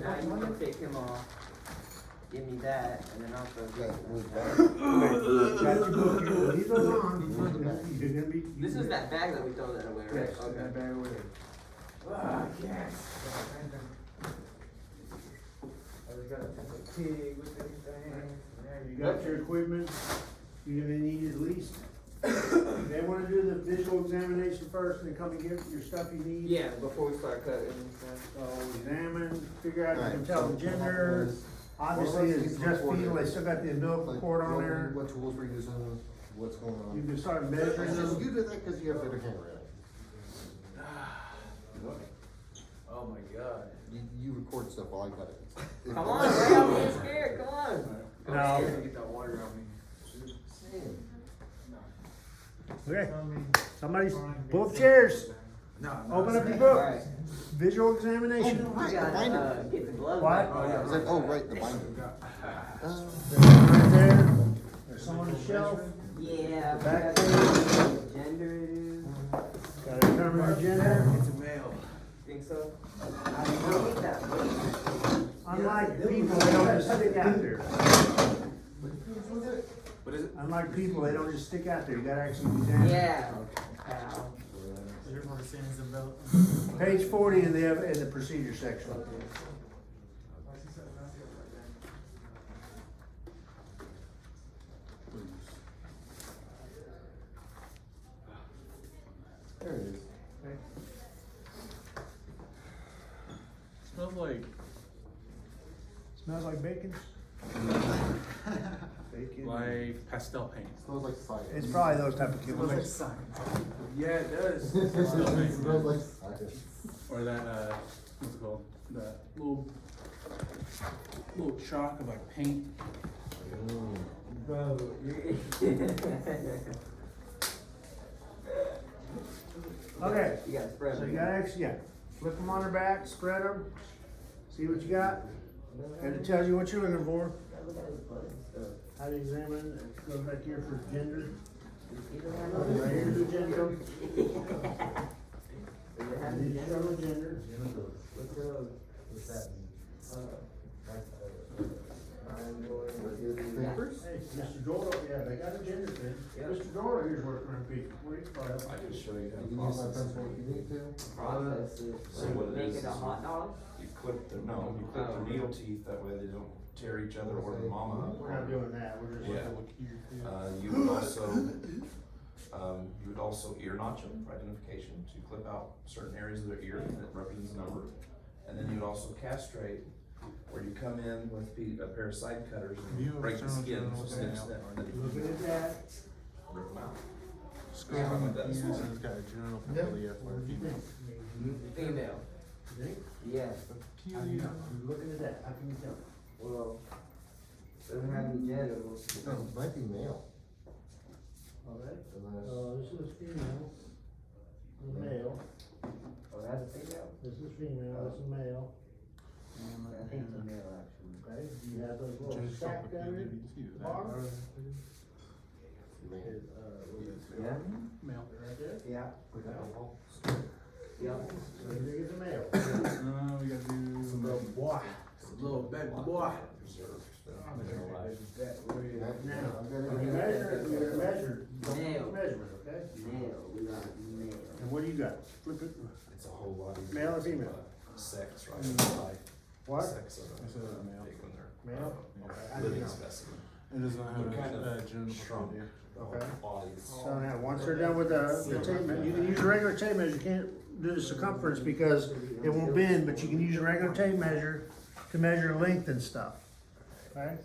Now you wanna take him off. Give me that, and then I'll throw Got your book, leave those on. You're gonna be. This is that bag that we throw that away, right? Yes, that bag away. Yes. I just gotta put the pig with everything. There You got your equipment, you're gonna need at least, they wanna do the visual examination first and then come and get your stuff you need. Yeah, before we start cutting and stuff. So examine, figure out, you can Alright, tell the so gender, obviously it's just fetal, they still got the umbilical cord on there. What tools we're using, what's going on. You can start measuring You them. do that because you have better camera. Oh my god. You record stuff while I cut it. Come on, Ray, I'm getting scared, come on. No. I'm scared to get that water on me. Okay, somebody's, both chairs, No, open up your All book, right. visual examination. We gotta, get the gloves. What? back I on. was like, oh, right, the binder. Right there, there's some on the shelf, Yeah, we Back gotta page. see what gender it is. gotta determine the gender. It's a male. Think so? I need that. Unlike people, they don't just stick out there. What is it? Unlike people, they don't just stick out there, you gotta actually examine. Yeah. Ow. Page 40 in the procedure section. There it is. Smells like Smells like bacon? Bacon. pastel paint. Smells like cider. It's probably those type of chemicals. Yeah, it does. Pastel paint. Smells like cider. Or that, what's it called? That little chalk of like paint. Bro, Okay, you gotta spread so them. you gotta actually, yeah, flip them on their back, spread them, see what you got, and it tells you what you're looking for. How to examine, it goes back here for gender. Right here's the gender. And these show the gender. What's that? Papers? Hey, Mr. Doyle, yeah, they got a gender thing. Yeah. Mr. Doyle here's working on people. Where you from? I can show you You how can to use my process pencil if you need to. Process it. So what it Make is it a is hot dog? you clip the needle teeth, that way they don't tear each other or the mama up. We're not doing that, we're just. Yeah. You would also ear notch them for identification, to clip out certain areas of their ear that represents a number. And then you would also castrate, where you come in with a pair of side cutters and break the skin, so snip, snip, and then you Looking at that. rip them out. Scroll like that. it's got a genital papilla for female. Female. You think? Yes. How do you know? You're looking at that, how can you tell? Well, doesn't have any genitals. No, it might be male. Alright, Unless- this is female. Male, Oh, that's a female? this is female, this is male. I think it's a male, actually. Okay, do you have those little sack down there? Bottom? Male. Yeah? Male. Right there? Yeah. So Yeah. here is a male. We gotta do. boy. Little baby boy. Now, when you measure, you're gonna measure, don't Male. put measurement, okay? Male, we got male. And what do you got? Flip it. It's a whole lot easier. Male or female? Sex, right? What? Sex of This is a male. pig when Male? they're I do living know. specimen. It does not They're kind have of a genital shrunk. papilla. Okay. Bodies. So now, once they're done with the tape measure, you can use a regular tape measure, you can't do the circumference because it won't bend, but you can use a regular tape measure to measure length and stuff. Okay?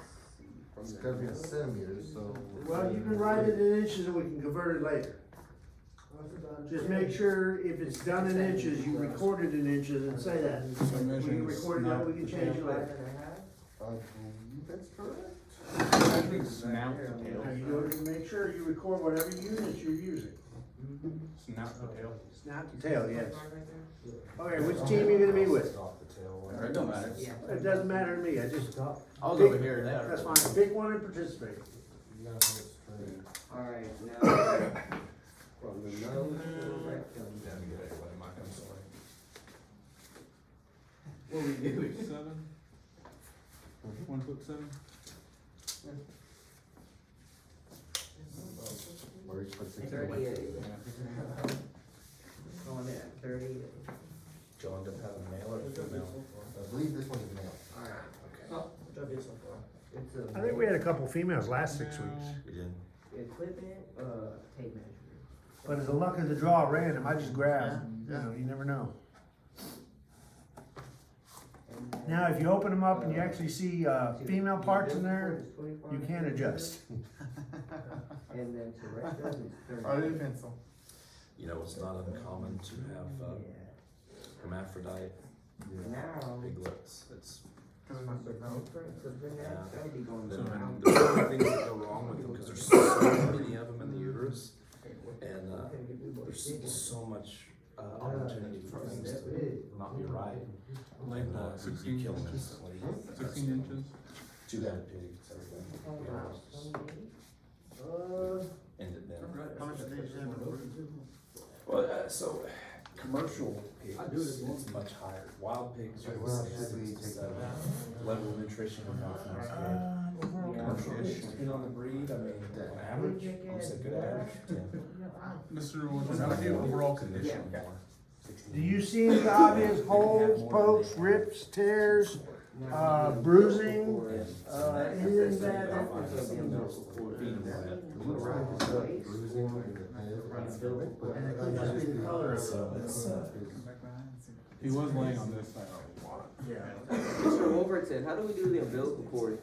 It's gotta be in centimeters, so. Well, you can write it in inches and we can convert it later. Just make sure if it's done in inches, you record it in inches and say that. We can record it, we can change it later. I believe that's correct. Snout to tail. Now you do it, make sure you record whatever units you're using. Snout to tail. Snap to tail, yes. Okay, which team you gonna be with? Off the tail. It don't matter. It doesn't matter to me, I just. I was over here now. That's fine, pick one and participate. You gotta have it straight. Alright, now, from the nose to the rectum. Damn, get it, what am I, I'm sorry. What we doing? 7? 1 foot 7? Or you put 6 38. Yeah. Going in at 38. John didn't have a male or female. I believe this one's male. Alright. Okay. Oh, what I did so far? It's a. I think we had a couple females last 6 weeks. You did? Equipment, tape measure. But as the luck of the draw random, I just grab, you know, you never know. Now, if you open them up and you actually see, female parts in there, you can adjust. And then to rectum is Are they 38. pencil? You know, it's not uncommon to have, hermaphrodite Now. piglets. It's, Cause they're not big enough. So then that's gotta be going then down. there's other things that go wrong with them, cause there's so many of them in the uterus. And, there's so much, opportunity for things to not be right. Like And, what, you 16? kill them instantly. 16 inches? Two-headed pigs, everything. Ended there. How much did they have? Well, so, commercial pigs, it's much higher. Wild pigs are Well, say should we 6 to take 7. that Level of nutrition and nothing else good. Commercial pigs, depending on the breed, I mean, on average, I would say good average, 10. Mr. Wilson, how would you overall condition? Do you see any obvious holes, pokes, rips, tears, bruising, anything bad? Bruising in the head. And it could just be the color of So it's, He was laying on this side a lot. Yeah. Mr. Wolverton, how do we do the umbilical cord?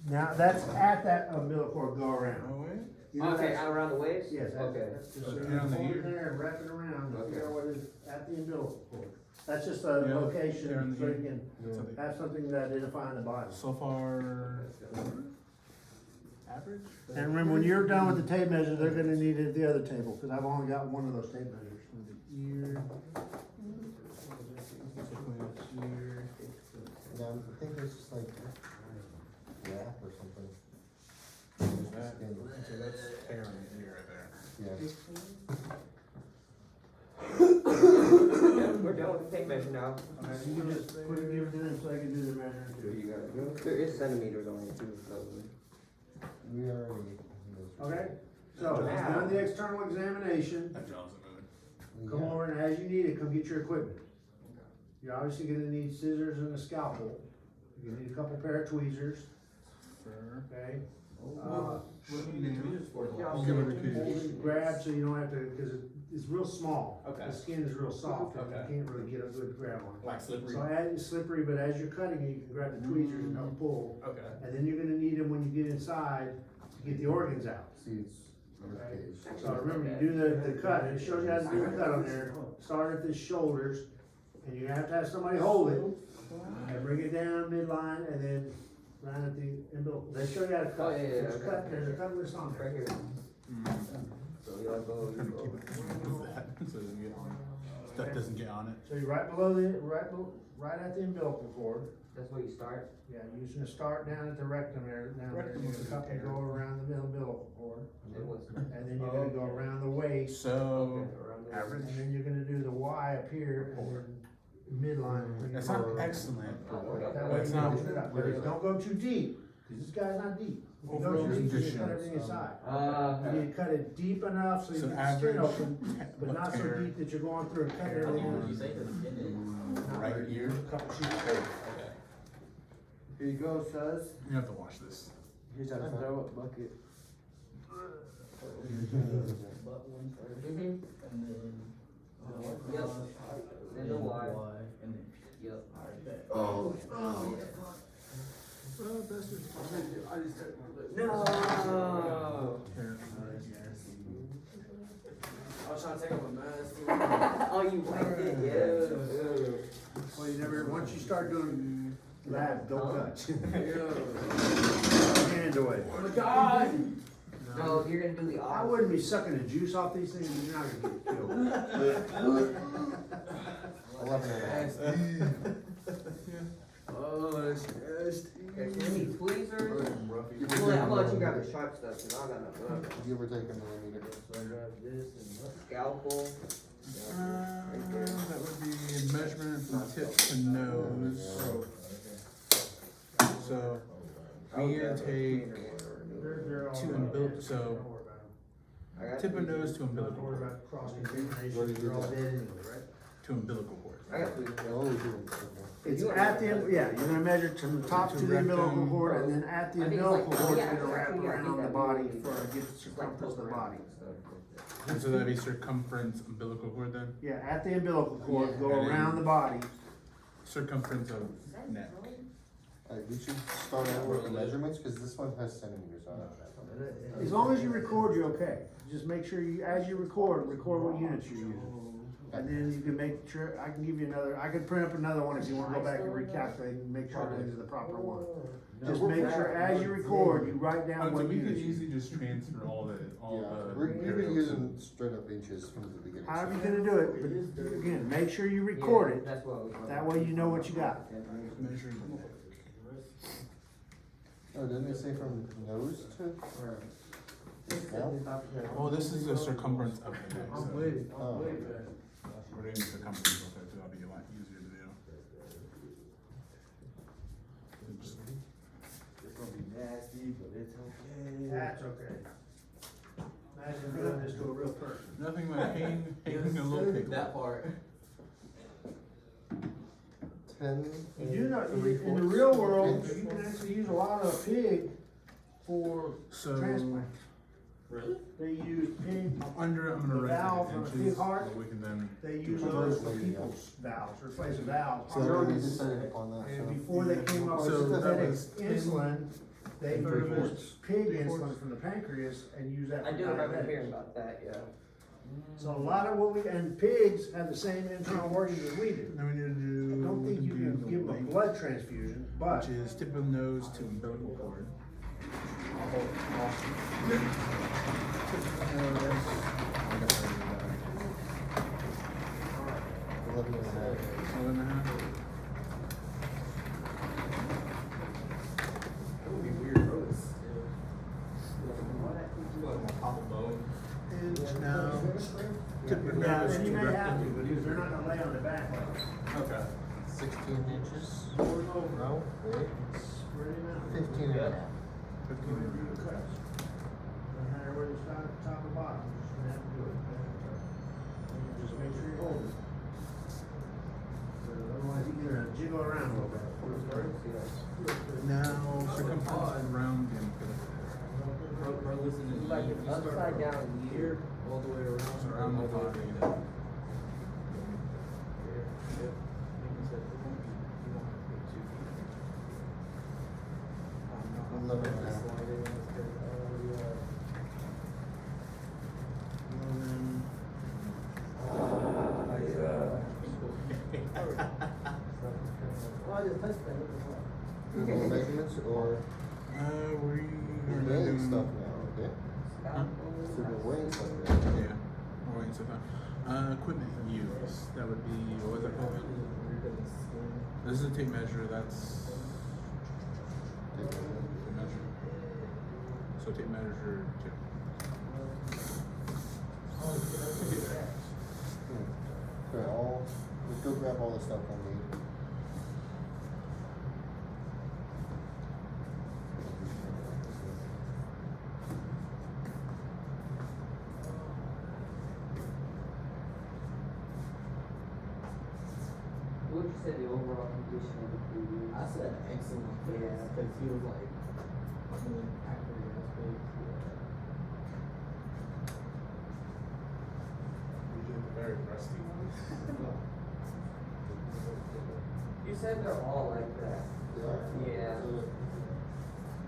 Now, that's at that umbilical cord go around. Oh, wait? You know Okay, that's- around the waist? Yes, Okay. that's just, Okay, you on the hold ear. it there and wrap it around, to figure out what is at the umbilical cord. That's just a Yeah, there on location, the so you ear. can have something to identify in the body. So far, average? And remember, when you're done with the tape measure, they're gonna need it at the other table, cause I've only got one of those tape measures. Ear. Yeah, I think it's just like wrap or something. So that's tear on the ear right there. Yeah. Yeah, we're done with the tape measure now. You can just put it, give it to them so they can do their measuring There too. you go. There is centimeters on it too, so. We already. Okay, so, we've done the external examination, That jaws are moving. come over and as you need it, come get your equipment. You're obviously gonna need scissors and a scalpel, you're gonna need a couple pair of tweezers, Sure. okay? What do you need? Yeah, We'll give it a Hold key. it, grab so you don't have to, cause it's real small. Okay. The skin is real soft, and Okay. you can't really get a good grab on it. Like slippery. So it's slippery, but as you're cutting it, you can grab the tweezers and help pull, Okay. and then you're gonna need them when you get inside to get the organs out. See, it's. Okay. So remember, you do the cut, and it shows you how to do the cut on there, start at the shoulders, and you have to have somebody hold it, and bring it down midline, and then round at the umbilical. They show you how to Oh, cut. yeah, yeah, There's okay. cut, there's a cut list on Right there. here. So you like go, you go. So it doesn't get on it. Stuff doesn't get on it. So you're right below right at the umbilical cord. That's where you start? Yeah, you're just gonna start down at the rectum area, down there, Rectum you're is gonna cut and there. go around the umbilical cord, And what's? and then you're gonna go around the waist, So, Okay, around there. average. and then you're gonna do the Y up here, and then midline. bring it That's not forward. excellent. That way It's you not- can lift it up, but don't go too deep, cause this guy's not deep. If you go Overall too deep, you conditions, cut everything aside. You Okay. need to cut it deep enough so you So get the skin average. open, but not so tear. deep that you're going through and cutting everything. Not Right like ear. a couple sheets of paper. Okay. Here you go, Suz. You have to wash this. Here's how to throw it, bucket. Mhm. Yep. Then the Y. Yep. Oh. No. I was trying to take off my mask. Oh, you wiped it, yeah. Well, you never, once you start doing that, don't touch. Yeah. Hand away. Oh my God. No, you're gonna do the I opposite. wouldn't be sucking the juice off these things, you're not gonna get killed. 11 Oh, that's nasty. Okay, so you need tweezers. You I'm gonna let you grab the sharp stuff, cause I got no blood. Give or take a millimeter. So I grab this and Scalpel. That would be measurement from tip to nose. So we take They're all to right. umbilical, so Don't worry about them. tip of nose to Don't umbilical worry cord. about cross contamination, they're all dead anyway, right? To umbilical cord. I got three. Oh, we do. It's at the, yeah, you're gonna measure from the top to the umbilical rectum. cord, and then at the I think it's umbilical like- cord, yeah, you're gonna wrap actually, I think around the that'd body be- for, get the circumference of the body. And so that'd be circumference umbilical cord then? Yeah, at the umbilical cord, Yeah. go And then- around the body. Circumference of neck. We should start out with the measurements, cause this one has centimeters on it. As long as you record, you're okay. Just make sure you, as you record what units you're using. And then you can make sure, I can give you another, I could print up another one if you wanna go back and recalculate and make sure everything's the proper one. Just make sure as you record, you write down So what we could units you easily use. just transfer all Yeah, the. we're materials. using straight up inches from the beginning. However you're gonna do it, but again, make sure you record it. That's what I was. That way you know what you got. Measuring the neck. Oh, didn't it say from nose to? Oh, this is the circumference of the neck. So Oh, we're doing the circumference of it, so that'll be a lot easier to do. It's gonna be nasty, but it's okay. That's okay. Imagine doing this to a real person. Nothing like hanging a little pig. That part. 10. You do not, in the 3/4 real world, inch. you can actually use a lot of pig for So transplant. Really? They use pig, I'm gonna The write valve it on in the inches, pig heart. but we can then. they use Convert those for later, people's valves, replace a valve. So everyone decided upon that, And so. before they came up with So that synthetic was 10 insulin, they and further 3/4. pig insulin from the pancreas and use that I for do remember diabetics. hearing about that, yeah. So a lot of what we, and pigs have the same internal workings as we do. Then we need to do. I don't think you would can be give them a length, blood transfusion, but Which is tip of nose to umbilical cord. Eleven and a half. 11.5. That would be weird, bro. Like pop a bone. Inch now. Tip of yeah, nose and you to may have to, rectum. because they're not gonna lay on the back like that. Okay. 16 inches? Over and over. No, wait, Spread it out. 15 and a half. 15 Wherever you cut. Doesn't matter whether it's top or bottom, you're just gonna have to do it. Just make sure you hold it. So otherwise you're gonna jiggle around a little bit. Now circumference around the umbilical Bro, listen to Like you start upside from down here, all the way around. cord. Around the all way body. down. Here, yep. Like you said, you won't have to put 2 feet. 11 and a half. Slide in, that's good. Well, I just touched that. More measurements or We we're are weighing doing stuff now, okay? Huh? So we're weighing stuff now. Yeah, we're waiting stuff out. Equipment use, that would be, what was that called? This is a tape measure, that's Take a look. tape measure. So tape measure two. Okay, let's go grab all the stuff I need. What would you say the overall condition of the previous? I said excellent. Yeah. Because he was like, really accurate as big. Usually the very rusty ones. You said they're all like that. They are? Yeah.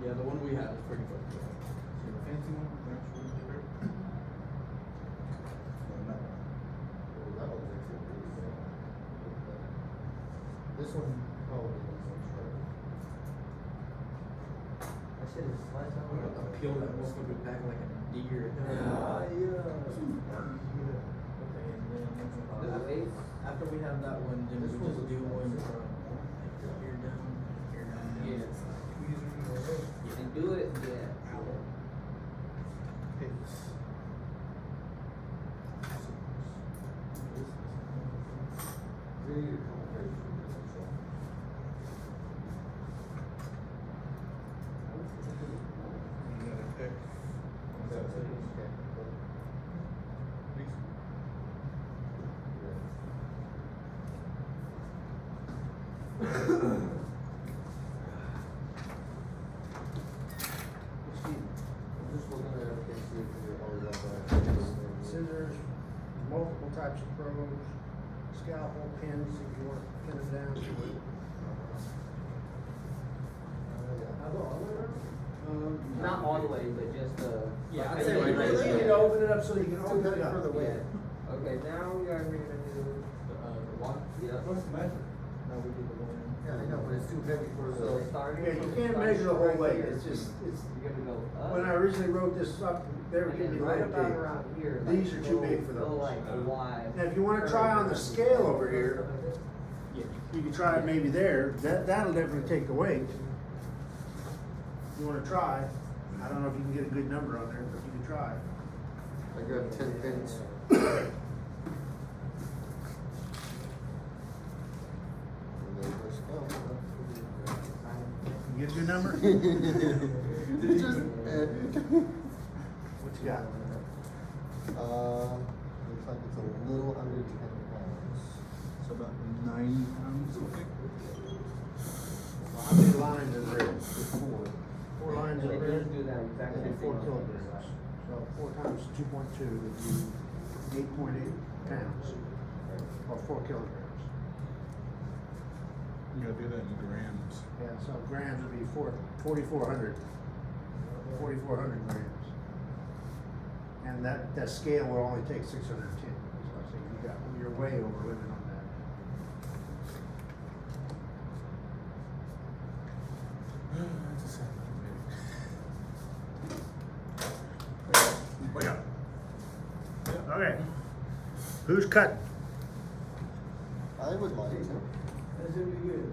Yeah, the one we have is pretty fucking good. Fancy one, actually. That one's actually pretty good. This one probably needs some shredding. I should have sliced that We one got up. to peel that motherfucker back like a deer. The weights? After we have that one, then This we one's just a- do one from like here down, here down. Yeah. And do it, yeah. Just looking at everything, see if we already got that. Scissors, multiple types of probes, scalpel, pins, if you want to pin it down. Not all the way, but just Yeah, I'd okay, say You like need right to open it up so you can open it up. further away. Yeah. Okay, now we are gonna do. The water? Yeah. What's the measure? No, we did the one. Yeah, I know, but it's too heavy for So the. starting. Yeah, you from- can't starting measure the from whole right way, here, it's just, it's, You're gonna go up. when I originally wrote this up, they were and giving me then right little about dates. around here. These like, are too go- big for go those. like a wide. Now, if you wanna try on the scale over here, Yeah. you can try it maybe there, that'll definitely take the weight. You wanna try, I don't know if you can get a good number on there, but you can try. I got 10 pins. And there goes scale. You get a good number? It's just, What you got? looks like it's a little under 10 pounds. So about 9 pounds, I think. How many lines is there? It's 4. 4 lines And of it red. does do that exact And same then 4 thing. kilograms. So 4 times 2.2 would be 8.8 pounds, or 4 kilograms. You gotta do that in grams. Yeah, so grams would be 4,400. 4,400 grams. And that scale will only take 610. So I think you're way over limit on that. That's a second, maybe. Wake up. Okay. Who's cutting? I would like to. That's gonna be good.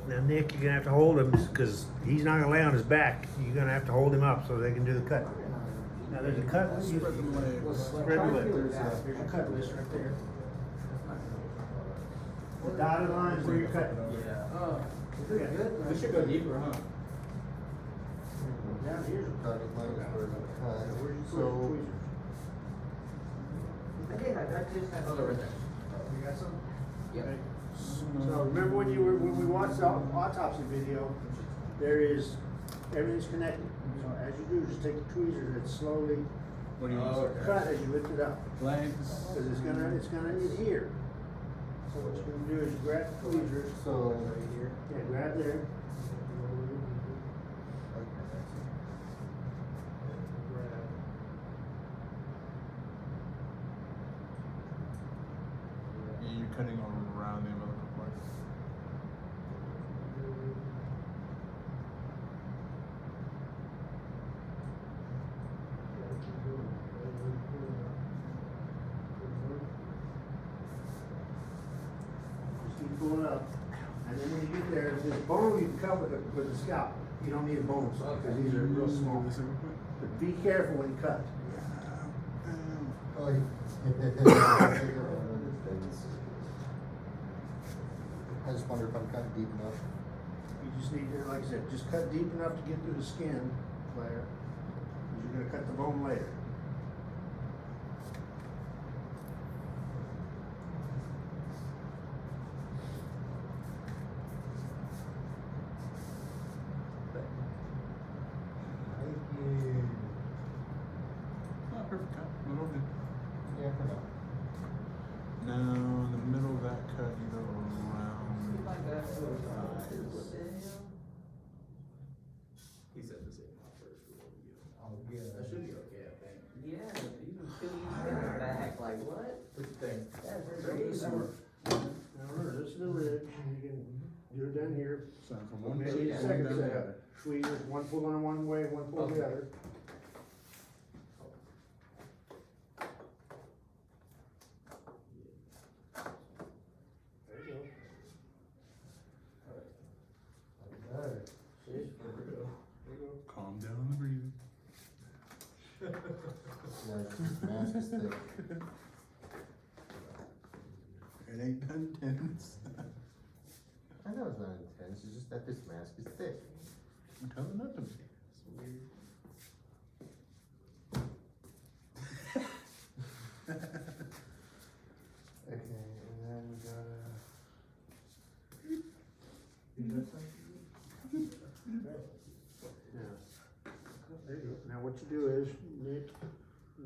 Now, Nick, you're gonna have to hold him, because he's not gonna lay on his back. You're gonna have to hold him up so they can do the cut. Now, there's a cut. Spread the legs. Spread the legs. There's a cut list right there. The dotted line is where you're cutting. Yeah. We should go deeper, huh? Down here's a Dotted line is where the cut. Where's your So, tweezers? I think I just had. Oh, they're right there. You got some? Yep. Okay. So remember when we watched the autopsy video, there is, everything's connected. So as you do, just take the tweezers and slowly What do you Oh, want? cut as you lift it up. Legs. Because it's gonna adhere. So what you're gonna do is you grab the tweezers. so. Yeah, grab there. And you're cutting around the umbilical cord. Just keep pulling up. And then when you get there, this bone you can cut with the scalpel. You don't need a bone saw because these are real small. This real quick. But be careful when you cut. Oh, yeah. I just wonder if I'm cutting deep enough. You just need to, like I said, just cut deep enough to get through the skin layer. Because you're gonna cut the bone later. Oh, perfect cut. Little bit. Yeah, for now. Now, in the middle of that cut, you go around. Like that. Thighs. What the hell? He said the same first. Oh, yeah. That should be okay, I think. Yeah, you can still use that back, like what? What you think? That's crazy. Now remember, this is the ridge, and you can do it down here. So from one Maybe side, a going second down the set. other. Tweezers, one pulling one way, one pulling the Okay. other. There you go. Alright. See? There you go. Calm down on the breathing. Yeah, this mask is thick. It ain't that intense. I know it's not intense, it's just that this mask is thick. Tell them not to be. It's weird. Okay, and then we got There you go. Now what you do is, Nick,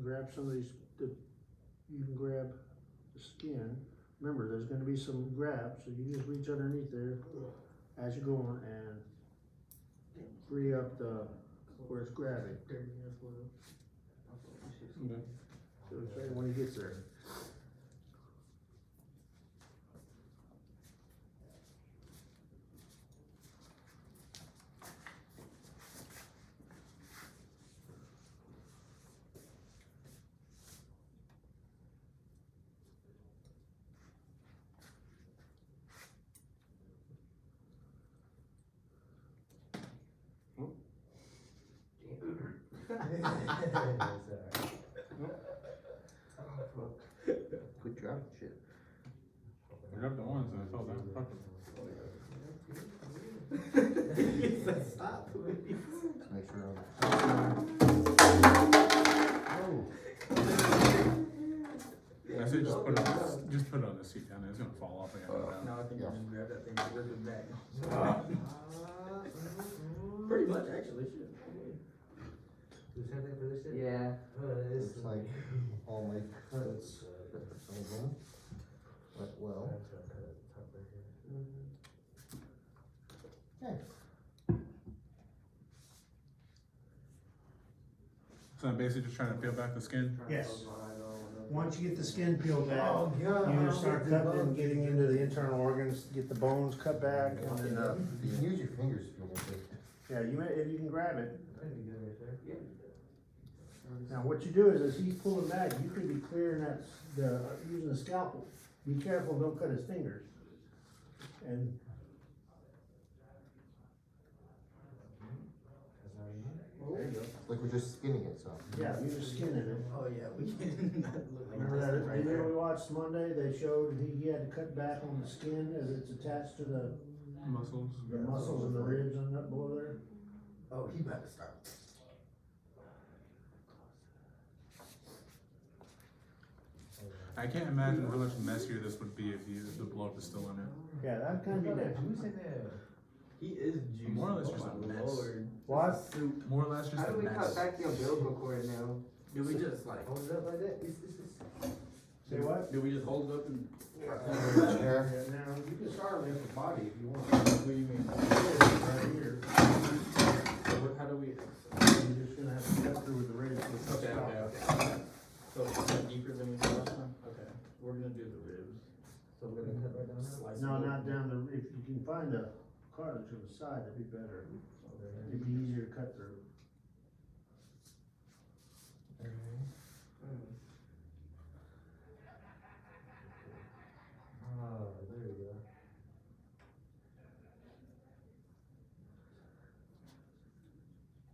grab some of these, you can grab the skin. Remember, there's gonna be some grab, so you just reach underneath there as you go on and free up where it's grabbing. So it's right when he gets there. Quit dropping shit. I grabbed the ones and I fell down. Stop. Let's make sure. I say just put it on the seat down there. It's gonna fall off again. No, I think Yeah. you just grab that thing and rip it back. Pretty much, actually, shit. Is that it for this shit? Yeah. Looks like all my cuts, some of them, went well. Okay. So I'm basically just trying to peel back the skin. Yes. Once you get the skin peeled back, Oh, God. you just start cutting and getting into the internal organs, get the bones cut back, and then, You can use your fingers if you want to. yeah, if you can grab it. That'd be good right there. Now, what you do is, as he's pulling back, you could be clearing using a scalpel. Be careful, don't cut his fingers. And there you go. Like we're just skinning it, so. Yeah, you're just skinning it. Oh, yeah, we can not look like Remember this that right video there. we watched Monday? They showed he had to cut back on the skin as it's attached to the Muscles. muscles and the ribs and up below there. Oh, he about to start. I can't imagine how much messier this would be if the blood was still in it. Yeah, that'd kind of be nice. Who's in there? He is juicy. More or less Oh just a my mess. Lord. What? Soup. More or less just How a do we cut mess. back the umbilical cord now? Do we just like, Hold it up like that? Say what? do we just hold it up and? Chair. Yeah, now, you can start with the body if you want. What do you mean? Right here. How do we? You're just gonna have to cut through with the razor. Okay, okay, okay. So it's not deeper than we did last time? Okay, we're gonna do the ribs. So we're gonna cut right down there? Slice No, it not open. down if you can find a cartilage on the side, that'd be better. It'd be easier to cut through. Oh, there you go.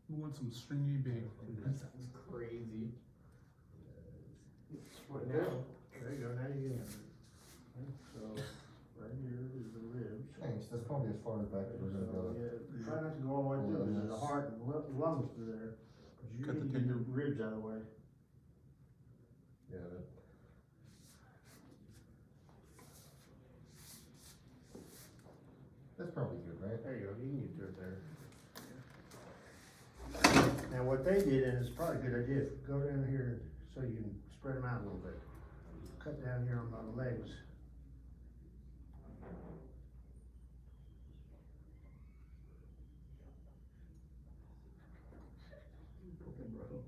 Who wants some stringy bacon? That sounds crazy. What now? There you go, now you get it. So, right here is the ribs. Thanks, that's probably as far as back as we're gonna go. Yeah, try not to go all the way through, there's the heart and lungs through there. But you Cut the need to get tendon. the ribs out of the way. Yeah, that's probably good, right? There you go, you can get through it there. Now what they did, and it's probably a good idea, go down here so you can spread them out a little bit. Cut down here on the legs. Bro.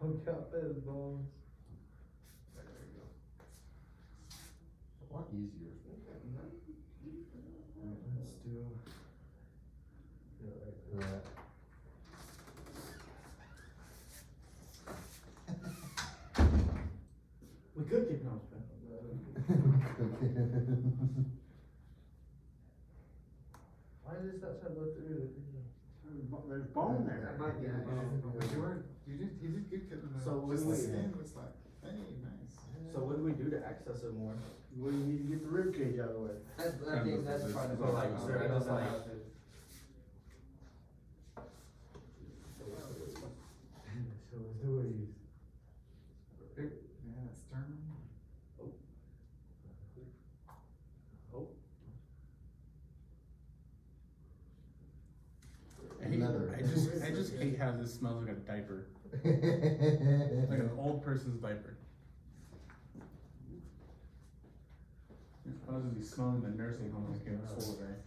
Hook up those bones. A lot easier. Let's do. Yeah. We could keep on. Why does that not go through? There's bone there. That might be the bone. You did good cutting the So just when the we- skin was like, hey, nice. So what do we do to access it more? Well, you need to get the rib cage out of the way. I think that's part of So like, it. sir, I just like- So who are you? Yeah, sternum. how this smells like a diaper. Like an old person's diaper. You're supposed to be smelling the nursing home like you're full of it.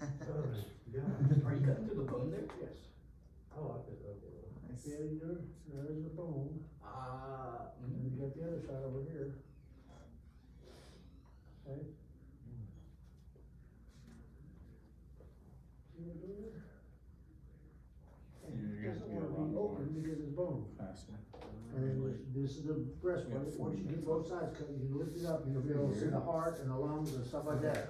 Are you cutting through the bone there? Yes. Oh, okay, okay. Yeah, you do, there's the bone, and you got the other side over here. Okay? See what I'm doing there? You're gonna It doesn't get a wanna lot be more open because it's bone. faster. And then this is the breastplate, Yeah, once you get both sides cut, you can lift it up, you'll be able to see the heart and the lungs and stuff like that.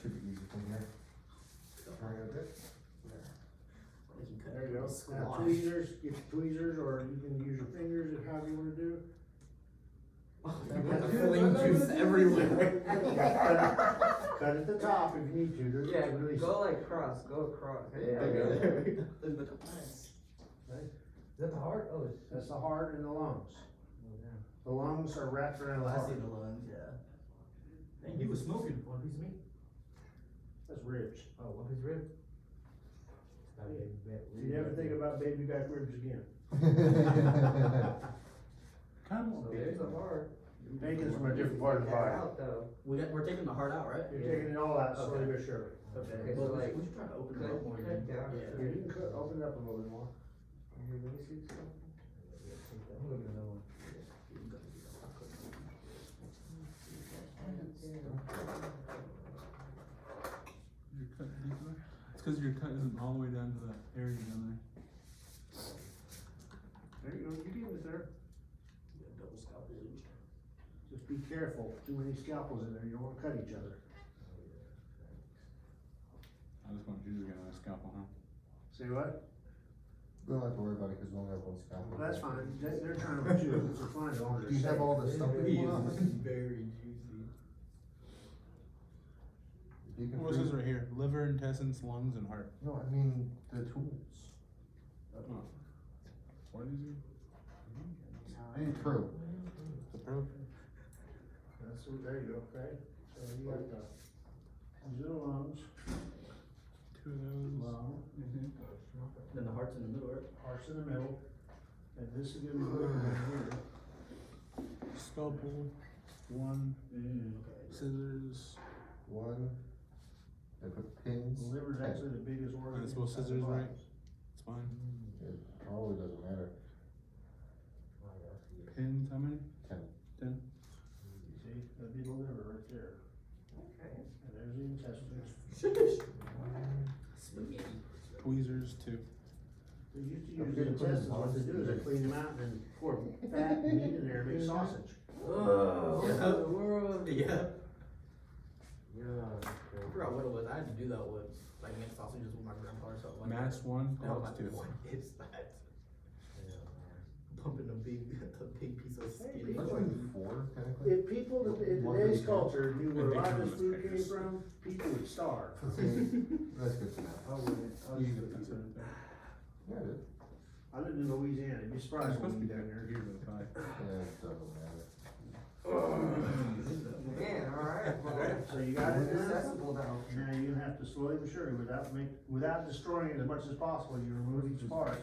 Should be easy from here. Try a bit. There you go. Now tweezers, get your tweezers, or you can use your fingers, if however you wanna do. Fling juice everywhere. Cut at the top if you need to, there's Yeah, really. go like cross, go across. There we go. Nice. Right? Is that the heart? Oh, it's. That's the heart and the lungs. The lungs are wrapped around the I heart. see the lungs, yeah. Dang, he was smoking one piece of meat. That's ribs. Oh, one piece of rib? You never think about baby back ribs again. Kind So of. there's the heart. Bacon's from a different part of the Get that body. out though. We're taking the heart out, right? You're taking it all out slowly but surely. Okay, Well, so like, we should try to open it cut, up more. cut again. down. Yeah. Yeah, you can cut, open it up a little bit more. Here, let me see something. I'm looking at another one. Your cut deeper? It's because your cut isn't all the way down to that area down There you go, you get it there. Double scalpel. Just be careful, too many scalpels in there, you don't wanna cut each other. there. I just want you to get a scalpel, huh? Say what? We don't have to worry about it because we only have one scalpel. Well, that's fine, they're trying to choose, it's fine, as long as Do you they're have safe. all the stuff that you want? Very juicy. You can What's this freeze- right here? Liver, intestines, lungs, and heart. No, I mean, the tools. Oh. What is it? Hey, true. The probe? That's, there you go, okay, so you got the, these are the lungs, Two of those. lung, Then the heart's in the middle, right? heart's in the middle, and this is gonna be liver right here. Scalpel. One. Okay. Scissors. One. They put pins. The liver's actually the biggest organ. That's what inside the scissors, body. right? It's fine. It probably doesn't matter. Pins, how many? 10. 10. See, that'd be the liver right there, Okay. and there's the intestines. Spaghetti. Tweezers, 2. They used to Don't use forget the to put in intestines, what they do is they clean them out and then pour fat and meat in there and make sausage. Oh, Yeah. what the world? Yeah. Yeah. I forgot what it was. I had to do that once. Like make sausages with my grandpa or something like Mass 1, that. And I was clogs like, 2. what is that? Pumping a big piece of skin. That's only 4, technically. If people in today's culture knew where a lot of this food came from, people would starve. That's good to know. I wouldn't. I You was get that sort of thing. Yeah, it is. I lived in Louisiana, you'd be surprised It's when supposed to you be down down there. here, but fine. Yeah, it doesn't matter. Man, alright, well, So you got it it's now? accessible now. Now you're gonna have to slowly but surely, without destroying it as much as possible, you remove each part.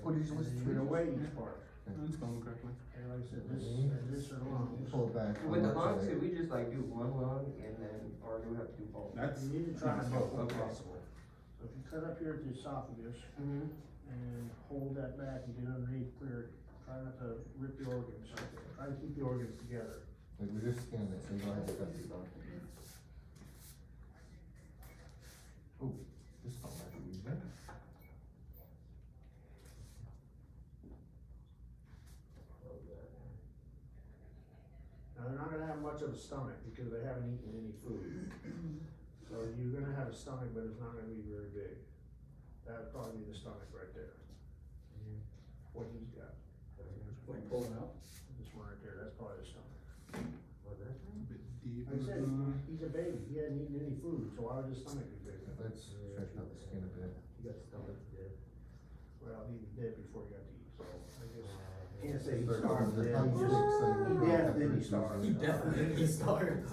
What did you And listen then to? you're gonna weigh each part. It's going correctly. And like I said, this are lungs. Pull it back. With the lungs, could we just like do one lung and then, or do we have to do both? That's. You need to try to both if Okay. possible. So if you cut up here at the esophagus Mm-hmm. and hold that back and get underneath clear, try not to rip the organs. Try to keep the organs together. Like, we just scanned it, so you don't have to cut this off. Oh, this don't have to use that. Now, they're not gonna have much of a stomach because they haven't eaten any food. So you're gonna have a stomach, but it's not gonna be very big. That'd probably be the stomach right there. What he's got. Like pulling out. This one right there, that's probably the stomach. A bit deep. Like I said, he's a baby, he hadn't eaten any food, so why would his stomach be big? Let's stretch out the skin a bit. You got stomach. Well, he was dead before he got to eat, so I guess, can't say he They're starved they're then, he just, he dead, then he starved. He definitely started.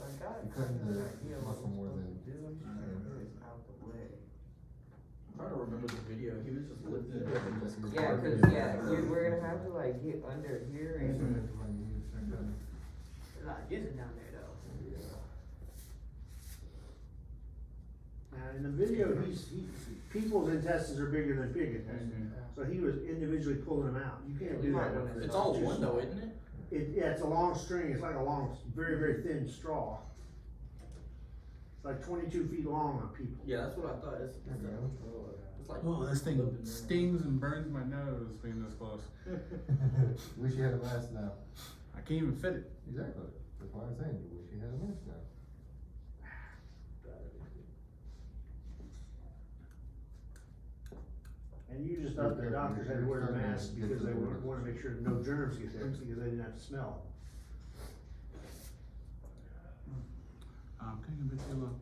You're cutting the muscle more than. I'm trying to remember the video, he was just lifting it up and just. Yeah, cause we're gonna have to like get under here and. There's a lot of juice down there though. Now, in the video, people's intestines are bigger than pig intestines. So he was individually pulling them out. You can't do that. with It's all one though, isn't it? Yeah, it's a long string. It's like a long, very, very thin straw. It's like 22 feet long on people. Yeah, that's what I thought, it's like. Oh, this thing stings and burns my nose being this close. Wish you had a mask now. I can't even fit it. Exactly. That's why I'm saying, you wish you had a mask now. And you just thought the doctors had to wear a mask because they want to make sure no germs get there, because they didn't have to smell I'm getting a bit too low.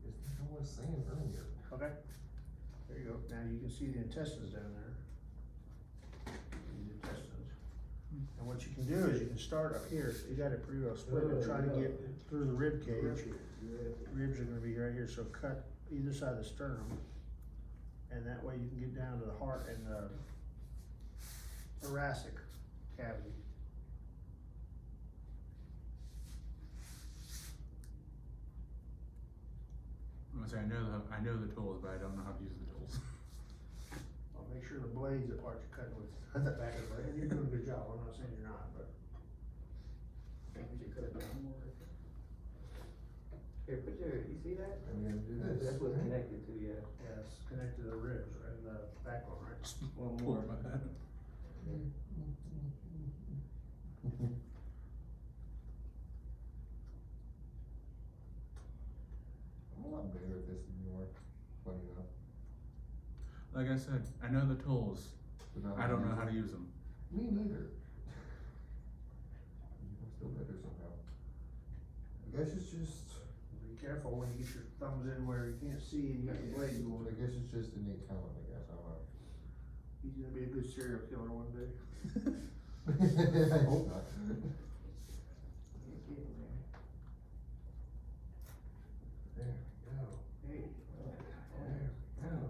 It's not what I was saying earlier. it. Okay. There you go. Now you can see the intestines down there. The intestines. And what you can do is you can start up here. You got it pretty well split and try to get through the rib cage. Ribs are gonna be right here, so cut either side of the sternum. And that way you can get down to the heart and the thoracic cavity. I'm gonna say I know the tools, but I don't know how to use the tools. I'll make sure the blades, the part you're cutting with, at the back of the blade, and you're doing a good job. I'm not saying you're not, but. Would you cut it down more? Here, you see that? I'm gonna do this. That's what's connected to, yeah. Yeah, it's connected to the ribs and the backbone, right? One Poor more. man. I'm a lot better at this than you are. Funny enough. Like I said, I know the tools. But not I don't know use how to them. use them. Me neither. I'm still better somehow. I guess it's just. Be careful when you get your thumbs in where you can't see and you got the blade I going. guess it's just innate talent. I guess I don't know. He's gonna be a good serial killer one day. I hope not. There we go. Hey. There we go.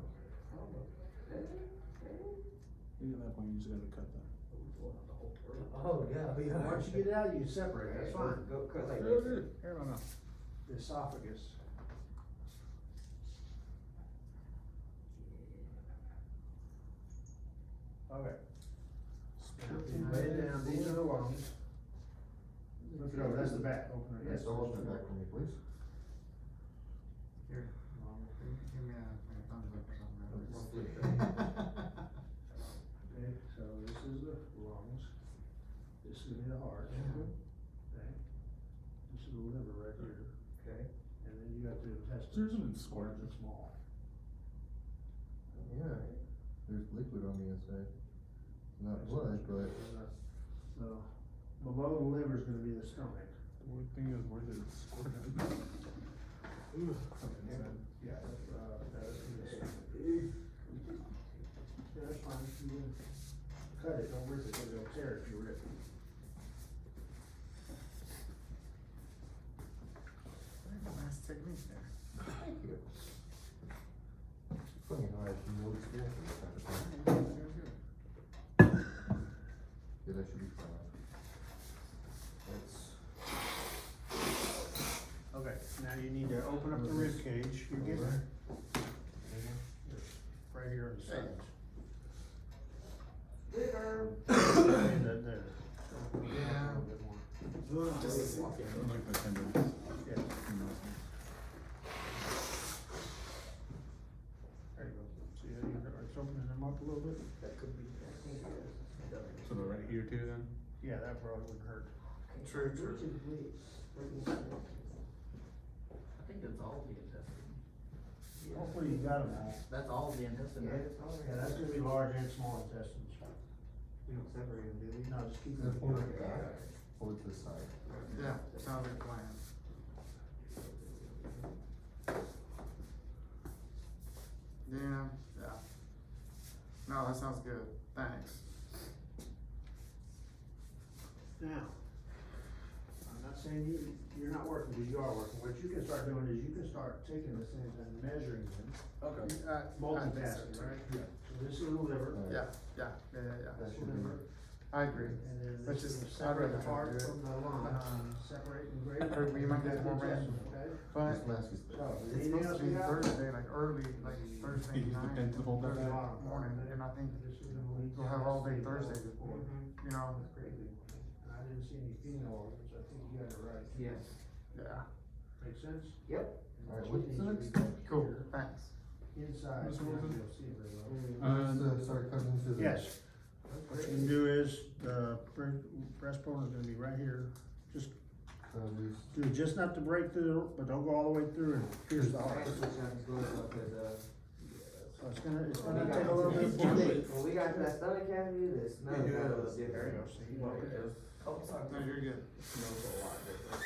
Maybe at that point you just gotta cut that. Oh, yeah. Once you get it out, you can separate it. That's fine. Go cut like Here, this. here, no. The esophagus. Okay. Lay it down. These are the lungs. Look it over. That's the back. Open it. Yes, open it back for me, please. Here. Okay, so this is the lungs. This is gonna be the heart. Okay. This is the liver right here. Okay. And then you got the intestines. There's an squirt. Large and small. Yeah, there's liquid on the inside. Not blood, but. So, below the liver is gonna be the stomach. The weird thing is, where did it squirt at? Yeah, that is the stomach. Yeah, that's fine. You can cut it, don't rip it, because it'll tear if you rip it. Nice technique there. Thank you. Funny how I have no experience with this kind of thing. Yeah, that should be fine. Okay, now you need to open up the rib cage. You're getting there. Right here on the sides. Liver. And then there. Yeah. A little bit more. Just sloppy. Like the tendons. Yeah. There you go. See how it's opening them up a little bit? That could be, I think it is. So they're right here too then? Yeah, that probably wouldn't hurt. True, true. Which is which? I think that's all the intestine. Hopefully you got them all. That's all the intestine. Yeah, it's all Yeah, that's gonna be large and small intestines. We don't separate them, do we? No, just keep Is it them. forward to the back? Forward to the side. Yeah, sounds like a plan. Yeah, yeah. No, that sounds good, thanks. Now, on that saying you're not working, but you are working. What you can start doing is you can start taking this thing and measuring them. Okay. Multitasking, right? Yeah. So this is the liver. Yeah, That's the liver. I agree. And then Let's this is just- separate I'd the rather heart do it. from the lung. Separate and grade. Or we might get more random. Okay? But This mask is. So, it's anything supposed else to be we got? Thursday, like early, like Thursday You night, can hold that. Thursday morning, and I think we'll have all day Thursday before, you know, I didn't see any female organs, I think you got it right. Yeah. yeah. Make sense? Yep. Alright, what's the next step? Cool, thanks. Inside, Mr. you'll Wilson? see it very well. Start cutting into the. Yes. What you can do is, the breastbone is gonna be right here, just do just enough to break through, but don't go all the way through and pierce the heart. So it's gonna take a little bit more. When we got to that stomach cavity, this smell got a little There you different. go, see, you want it. Oh, sorry. No, you're good. Smells a lot different.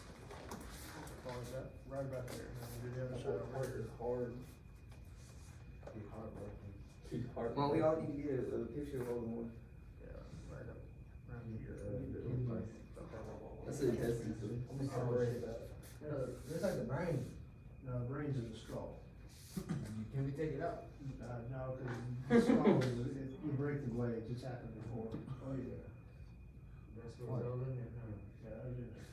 Oh, is that right about there, and then do the other side over here. Hard. Too hard. Well, we all need to get a picture of all the ones. Yeah, right up around here. That's the intestines. Looks like the brain. No, the brain's in the skull. Can we take it out? No, cause the skull is, you break the blades, it's happened before. Oh, yeah. That's what's all in there, huh? Yeah, that was in there.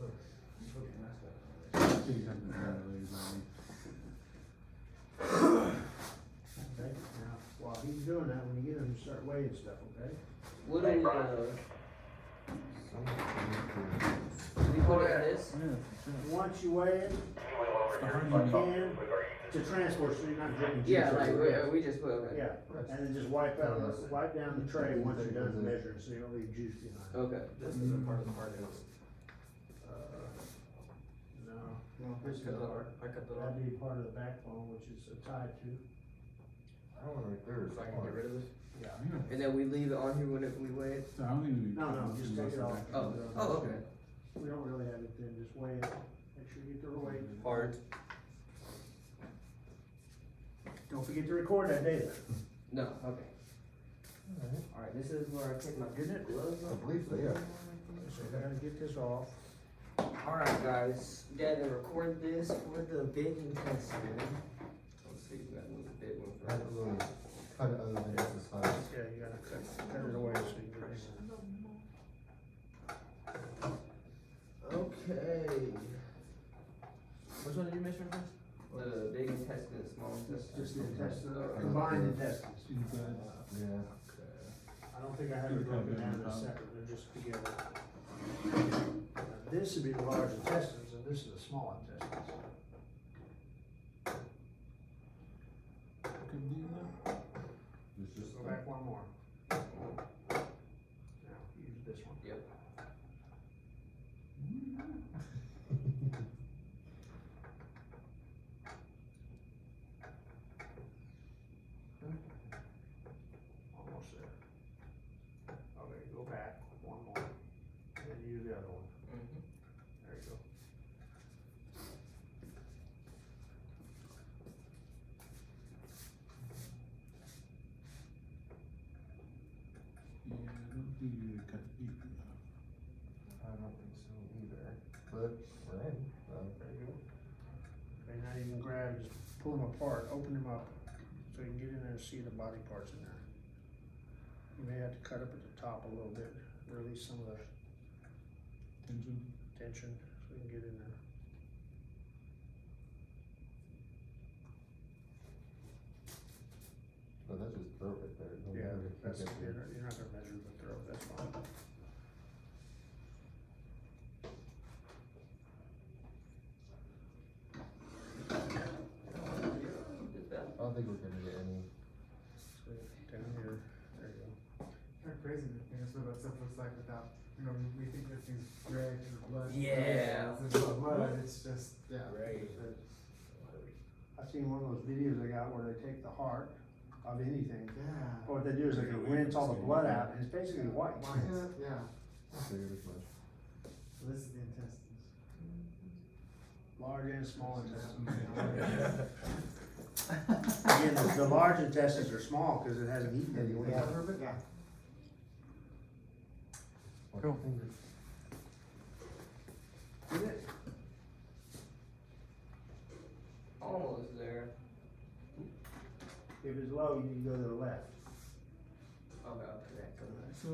Look, you put your mask on. Okay, now, while he's doing that, when you get him, you start weighing stuff, okay? What do we put it in this? Once you weigh it, you can, to transport, so you're not drinking juice. Yeah, like, everywhere. we just put, okay. Yeah, and then just wipe down the tray once you're done measuring, so you don't leave juice behind. Okay. This is a part of the heart. No, No, I cut the heart. I cut the heart. that'd be part of the backbone, which is tied to. I don't know, right there. So I can get rid of this? Yeah. And then we leave it on here whenever we weigh it? So I don't think we. No, just take it off. Oh, okay. We don't really have it then, just weigh it, make sure you get the weight. Heart. Don't forget to record that data. No, okay. Alright, this is where I take my gloves I off. believe so, yeah. So I gotta get this off. Alright, guys, Dad, then record this for the big intestine. Let's see, that was a big one for Have us. a little cut it other than just the size. Yeah, you gotta cut it away so you can. Okay. Which one did you measure first? The big intestine and small intestine? Just the intestine, combined intestines. Yeah. I don't think I have it broken down as separate, they're just together. Now, this would be the large intestines, and this is the small intestines. It's just. Go back one more. Now, use this one. Yep. Almost there. Okay, go back one more, and then use the other one. Mm-hmm. There you go. Yeah, I don't think you cut deep enough. I don't think so either, but we're in, There you go. Okay, now you can grab, just pull them apart, open them up, so you can get in there and see the body parts in there. You may have to cut up at the top a little bit, release some of the Tension. tension, so you can get in there. but that's just throat right there. Don't Yeah, really that's, think you're not gonna measure the throat, that's fine. I don't think we're gonna get any. So, down here, there you go. Kind of crazy to think that's what that stuff looks like without, you know, we think this thing's red and blood. Yeah. It's not blood, it's just, yeah. Right. I seen one of those videos they got where they take the heart of anything. Yeah. What they do is they can rinse all the blood out, and it's basically white. Yeah, I figured as much. so this is the intestines. Large and small intestines. Yeah. again, the large intestines are small, cause it hasn't eaten anything. Yeah. Cool. Did it? Almost there. If it's low, you need to go to the left. Okay, I'll connect to that. So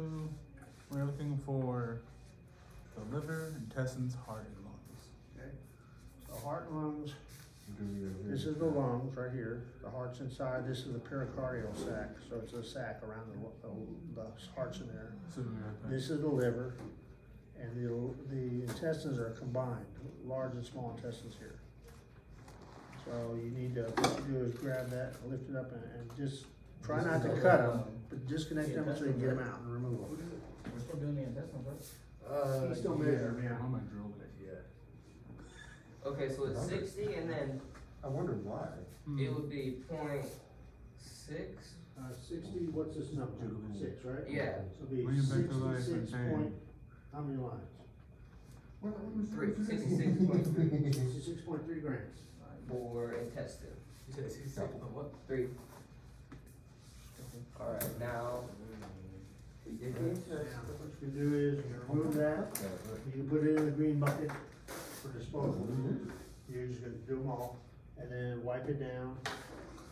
we're looking for the liver, intestines, heart, and lungs. Okay, so heart and lungs, Do we- this is the lungs right here, the heart's inside, this is the pericardial sac, so it's a sac around the heart's in there. So we got that. This is the liver, and the intestines are combined, large and small intestines here. So you need to, what you do is grab that, lift it up, and just try not to cut them, but disconnect them so you can get them out and remove them. We're still doing the intestines, right? He's still measuring, I yeah. might drill it. Okay, so it's 60 and then I wonder why. it would be 0.6. 60, what's this number? 6, right? Yeah. So it'd be Bring it back to life and 66 change. point, how many lines? 66.3 66.3 grams. for intestine. You said 66, but what? 3. Alright, now. We did the Now, intestine. what you can do is, you can remove that, you can put it in the green bucket for disposal. You're just gonna do them all, and then wipe it down,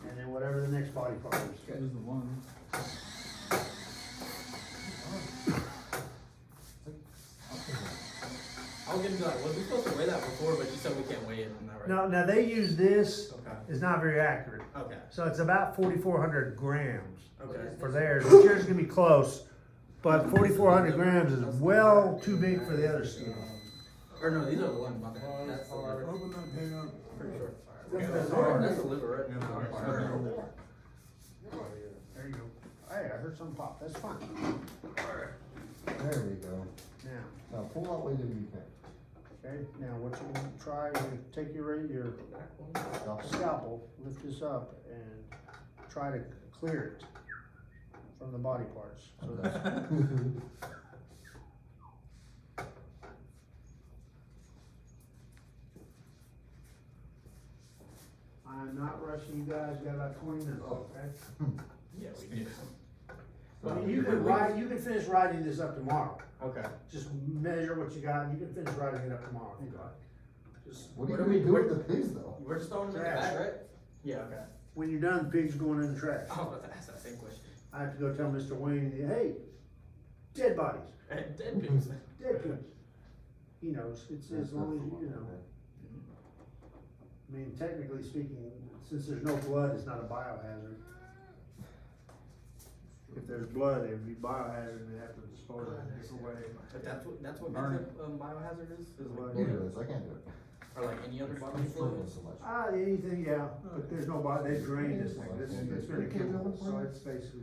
and then whatever the next body part is. This is the lung. I was gonna be like, was we supposed to weigh that before, but you said we can't weigh it, isn't that right? No, now they use this, Okay, it's not very accurate, okay, so it's about 4,400 grams okay. for theirs, but yours is gonna be close, but 4,400 grams is well too big for the other stuff. Or no, these are the lungs, my bad. That's hard. Open that thing up. Pretty sure. That's That's the liver, right? Yeah, Alright. sorry. There you go. Hey, I heard something pop, that's fine. There we go. Now, Now pull out weight if you can. okay, now what you want to try, you take your scalpel, lift this up, and try to clear it from the body parts. So that's, I'm not rushing you guys, got about 20 minutes, okay? Yeah, we did. I mean, you can finish writing this up tomorrow. Okay. Just measure what you got, and you can finish writing it up tomorrow if you like. Just, What are we doing with the pigs though? We're just throwing them in the Trash. bag, right? Yeah, okay. when you're done, the pig's going in the trash. I was about to ask that same question. I have to go tell Mr. Wayne, hey, dead bodies, Dead pigs. dead pigs. He knows, it's as long as you know. I mean, technically speaking, since there's no blood, it's not a biohazard. If there's blood, it would be biohazard, and they have to dispose of it a different way. But that's what Burn makes it biohazard is Blood. like, It is, I can't do it. or like any other bodily I'm struggling fluids. so much. Anything, yeah, but there's no body, they drain this thing, it's very chemical, so it's basically.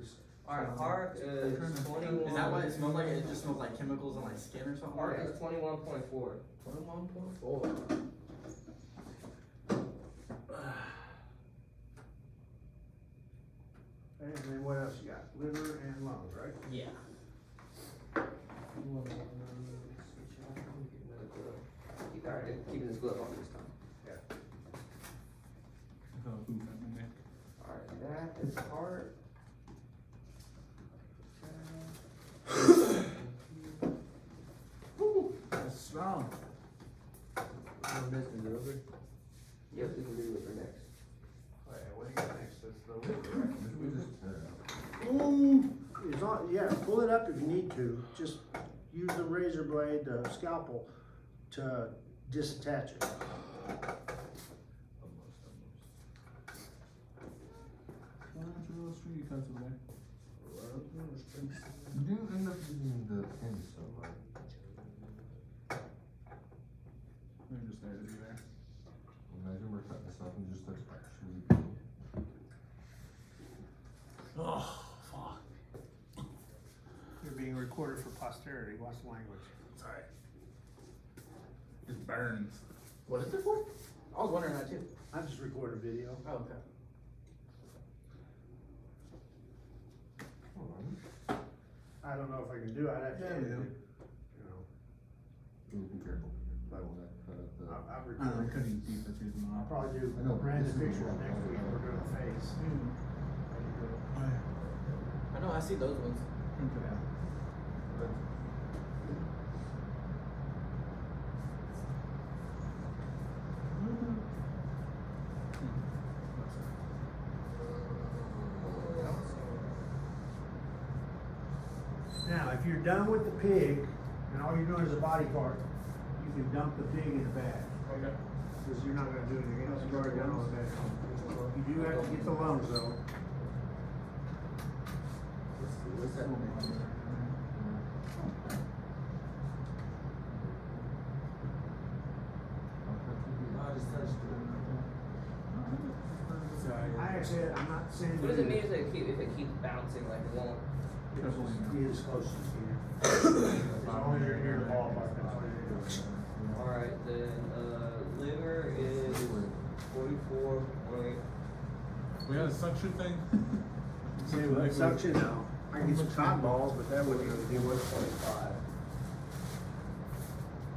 Alright, heart is 21. Is that why it smells like it just smells like chemicals and like skin or something? Heart is 21.4. 21.4. And then what else you got? Liver and lungs, right? Yeah. Alright, keeping this glove on this time. Alright, that is heart. That's strong. Yep, we can do liver next. What do you got next? That's the liver, right? We just tear it out. Ooh, it's on, yeah, pull it up if you need to, just use the razor blade, the scalpel, to disattach it. You do end up using the pins though, right? They're just there to be there. Imagine we're cutting this up and just like actually. Oh, fuck. You're being recorded for posterity, watch the language. Sorry. It burns. What is it for? I was wondering that too. I just recorded a video. Oh, okay. I don't know if I can do it, I'd have to Yeah, edit you it, do. you know. Ooh, be careful. I've I recorded. couldn't keep the trees I'll off. probably do I know, but random this is pictures what next week, we're doing the face. I know, I see those ones. Now, if you're done with the pig, and all you're doing is a body part, you can dump the pig in the bag. Okay. Because you're not gonna do anything else, you've already done all the bag. You do have to get the lungs though. What's that? I just touched it. I actually, I'm not saying. What does it mean if it keeps bouncing, like it won't? Be as close as you can. As long as you're near the ballpark, that's all you're doing. Alright, then, liver is 44 point. We had a suction thing. See, with that suction now, I can get some cotton balls, but that wouldn't even be 1.5.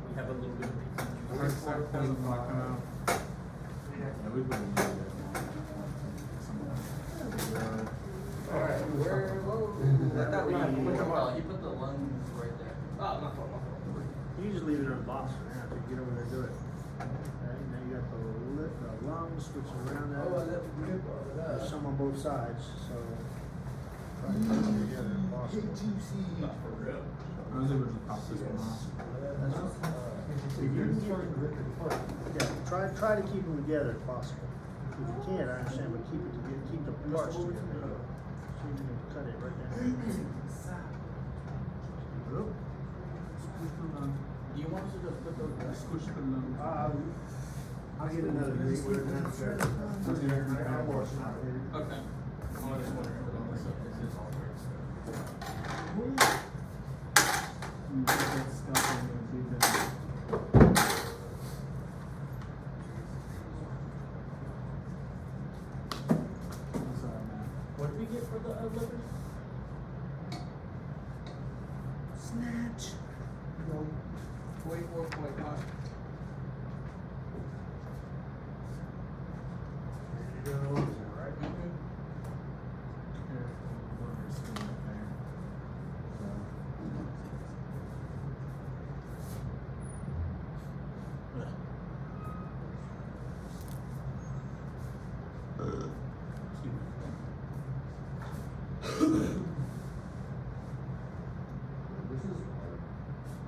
We have a little bit of retention. Our sack doesn't wanna come out. Yeah, we wouldn't do that. Alright, where, whoa, I thought we had, You put the lungs right there. oh, my fault. You just leave it in a box for now, to get over there and do it. Okay, now you got the lungs, which is around that. There's some on both sides, so. Try to put them together if possible. Not for real. I was able to pop this one off. Yeah, try to keep them together if possible. If you can't, I understand, but keep it together, keep the parts together. See if you can cut it right down. Oop. Do you want us to just put those? Squish the lungs. I'll get another green with it. I'll wash it out later. Okay. I'm just wondering. What did we get for the livers? Snatch. 44.5. You're doing the lungs now, right?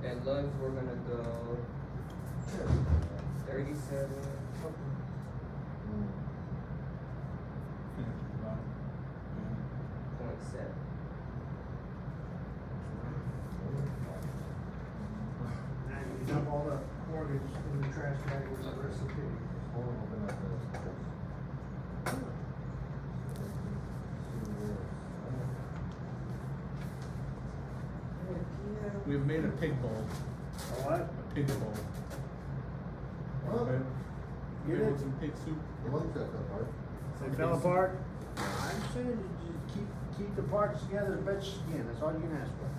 And lungs, we're gonna go 37. Point 7. Now you can dump all the organs in the trash bag with the rest of the pig. We've made a pig bowl. A what? A pig bowl. What? Okay. Get We it? want some pig soup. The lungs got cut apart. They fell apart? I understand, you just keep the parts together as best you can, that's all you can ask for.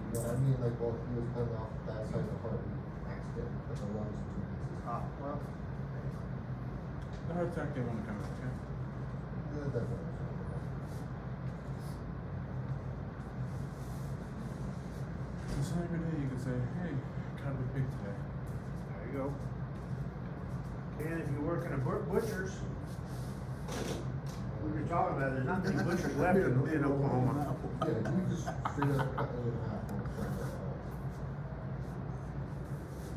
No, I mean, like, well, he was cutting off that side of the heart, he accidentally cut the lungs in two pieces. Well. The heart attack they want to come out, okay? Yeah, definitely. So every day you can say, hey, cut a pig today. There you go. And if you work in a butcher's, we were talking about, there's not many butchers left in Oklahoma. Yeah, you just straight up cut it in half and try that out.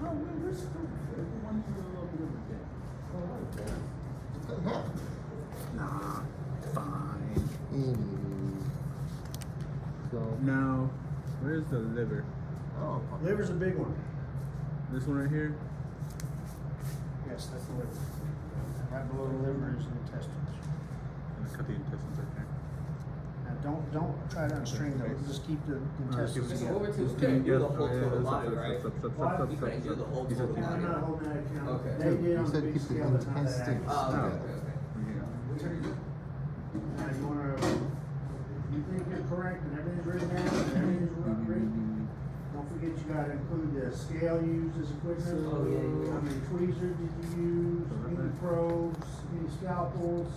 No, we're still good. Everyone's a little bit of a bit. Oh, okay. It's cut in half. Nah, fine. So, Now, where's the liver? oh, Liver's a big one. This one right here? Yes, that's the liver. Right below the liver is the intestines. Cut the intestines right there. Now, don't try to unstring those, just keep the intestines So together. what we're couldn't do the whole total body, right? What? You couldn't do the whole total I'm body. not holding that account. Okay. They did on You the said big keep the scale, but not that intestines. accurate. Oh, okay. Now, you wanna, if you think you're correct and everything's written down, and everything's written, go Don't forget you gotta include the scale used as equipment. Oh, yeah. How many tweezers did you use, any probes, any scalpels,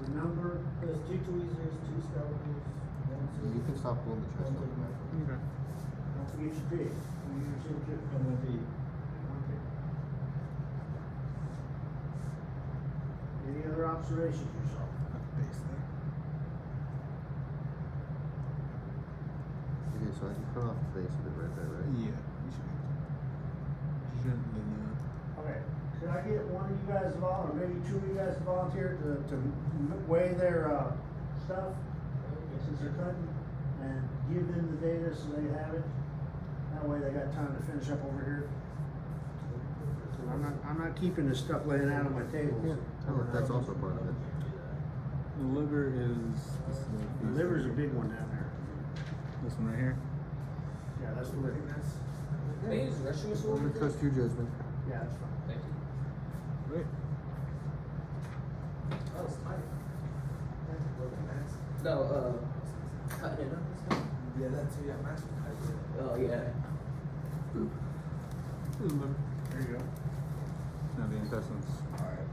the number. There's 2 tweezers, 2 scalpels, 1 You can stop pulling the chest open. Okay. Don't forget your pig. You use your pig. and 1 feet. Okay. Any other observations you saw? Base there. Okay, so I can cut off the base of it right there, right? Yeah, you should be able to. Gently now. Okay, could I get one of you guys involved, or maybe 2 of you guys to volunteer to weigh their, stuff, since they're cutting, and give them the data so they have it? That way they got time to finish up over here. So I'm not keeping this stuff laying out on my table. Oh, that's also part of it. The liver is. This is The liver's a big one down there. This one right here. Yeah, that's the liver. Hey, is the restroom I'm over gonna there? trust your judgment. Yeah, that's fine. Thank you. Wait. Oh, it's tight. No, cut it up. Yeah, that's yeah, master. Oh, yeah. Here's the liver. There you go. Now the intestines. Alright.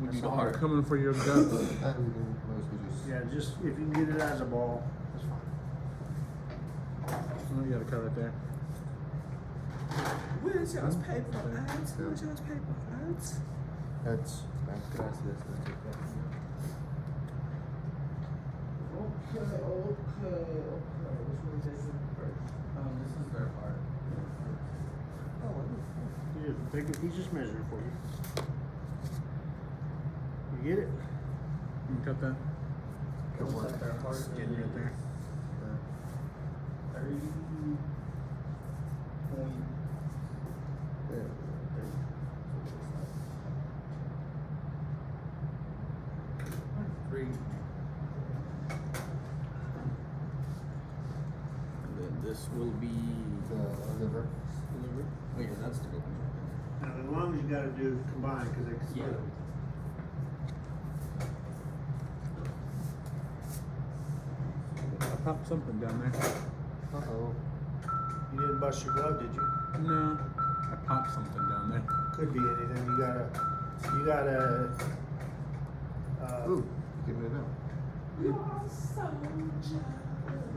We That's need the are heart. coming for your guts. That we can mostly just. Yeah, just, if you can get it as a ball, that's fine. Oh, you got a cut right there. Where's y'all's paper? Yeah. Where's y'all's paper? That's gracias. That's okay. Okay. Which one is it first? This is their part. He's just measuring for you. You get it? You can cut that. Good Looks work. like their heart Skin right there. 30 point. There. 3. And then this will be The liver. the liver. Oh yeah, that's the good one. Now, the lungs you gotta do combined, cause they can split them. I popped something down there. Uh-oh. You didn't bust your glove, did you? No, I popped something down there. Could be anything, you gotta, Ooh, give it out.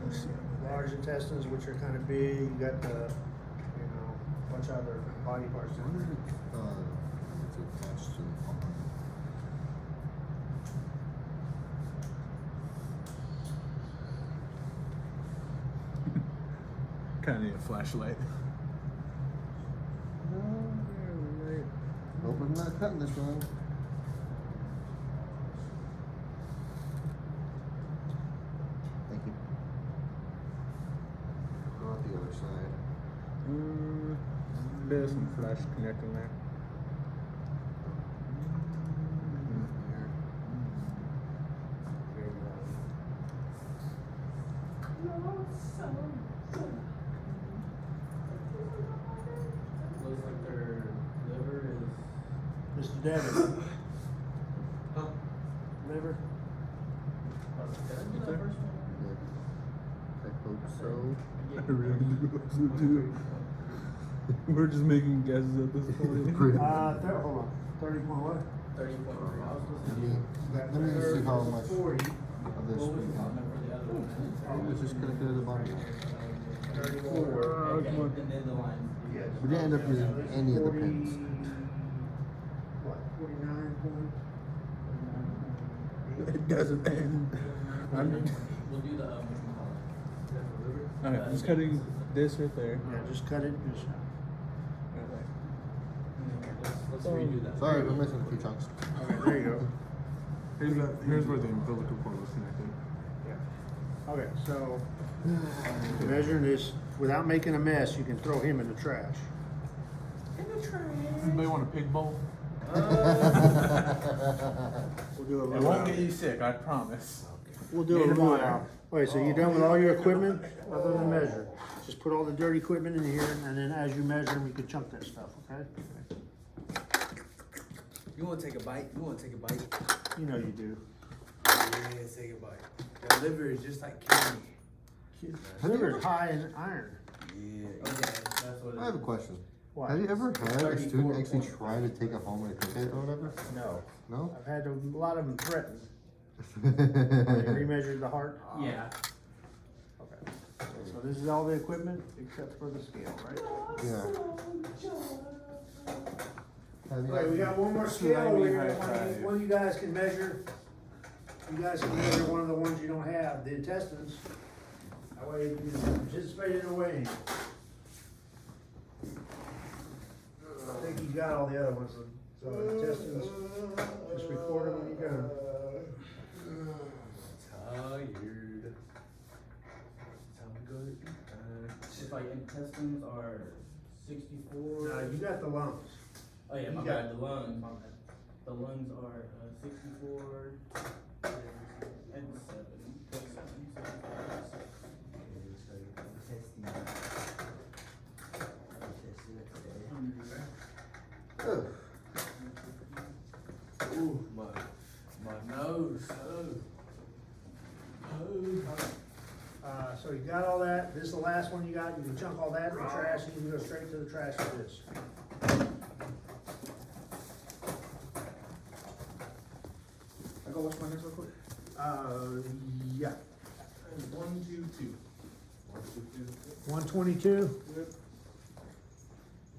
Let's see. large intestines, which are kinda big, you got the, bunch of other body parts in there. It's attached to the palm. Kinda need a flashlight. Hope I'm not cutting this wrong. Thank you. On the other side. There's some flash connecting there. There you go. Looks like their liver is. Mr. Devin. Liver? Did I do that first one? I hope so. I really hope so too. We're just making guesses at this point. Hold on, 30 point what? 30.3. I was Let me, supposed let me just see how much 40. of this to. we got. Remember the other one? It's just connected to the bottom. 34. Oh, come on. And then the line. We didn't end up using any of the pins. What, 49 point? It doesn't end. We'll do the, Okay, I'm just cutting this right there. Yeah, just cut it, just, let's redo that. Sorry, we're missing a few chunks. okay, there you go. Here's where the umbilical cord was connected. Okay, so, measuring this, without making a mess, you can throw him in the trash. Anybody want a pig bowl? We'll do a It little won't out. get you sick, I promise. We'll do a Neither little will I. out. Wait, so you done with all your equipment, other than measure? Just put all the dirty equipment in here, and then as you measure them, you can chunk that stuff, okay? You wanna take a bite? You wanna take a bite? You know you do. Yeah, take a bite. Your liver is just like candy. Liver is high in iron. Okay, that's what it is. I have a question. What? Have you ever had a student actually 34.4. try to take it home and cook it or whatever? No. No? I've had a lot of them threaten. They remeasured the heart. Yeah. Okay. So this is all the equipment except for the scale, right? Yeah. Have you Okay, we got one more scale, Slimy we're high gonna, five. one you guys can measure. You guys can measure one of the ones you don't have, the intestines. That way you can participate in the weighing. I think you got all the other ones, so the intestines, just record them when you're done. Tired. Time to go to eat time. If like intestines are 64. No, you got the lungs. Oh yeah, you my got- bad, the lungs, my bad. The lungs are 64 and 7. Ooh, my nose. So you got all that, this is the last one you got, you can chunk all that in the trash, and you can go straight to the trash with this. I go wash my hands real quick. Yeah. 1, 2, 2. 122,